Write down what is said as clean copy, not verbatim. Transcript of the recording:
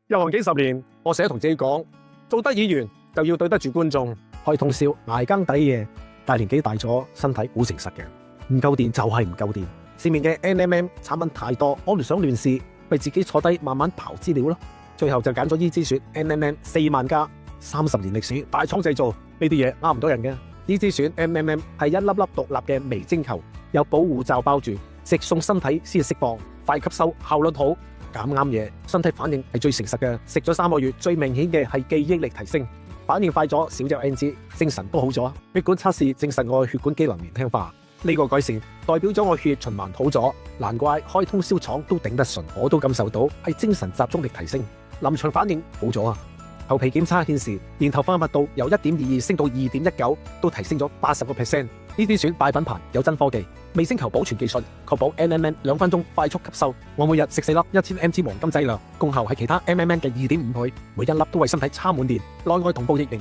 入行幾十年，我成日同自己講，做得議員就要對得住觀眾，開通宵捱更抵夜。但年紀大咗，身體好誠實嘅，唔夠電就係唔夠電。市面嘅 NMM 產品太多，我唔想亂試，咪自己坐低慢慢刨資料咯。最後就揀咗伊之選 NMM 4萬加，30年歷史，大廠製造，呢啲嘢呃唔到人嘅。伊之選 NMM 係一粒粒獨立嘅微晶球，有保護罩包住，直送身體先釋放，快吸收，效率好，揀啱嘢，身體反應係最誠實嘅。食咗3個月，最明顯嘅係記憶力提升，反應快咗，少咗 NG，精神都好咗。血管測試證實我嘅血管機能年輕化，呢個改善代表咗我血液循環好咗，難怪開通宵廠都頂得順，我都感受到係精神集中力提升，臨場反應好咗啊！頭皮檢測顯示，連頭髮密度由1.22升到2.19，都提升咗80%。呢啲選大品牌有真科技，微星球保存技術，確保 NMM 2分鐘快速吸收。我每日食4粒1000mg 黃金劑量，功效係其他 NMM 嘅2.5倍，每一粒都為身體插滿電，內外同步逆齡。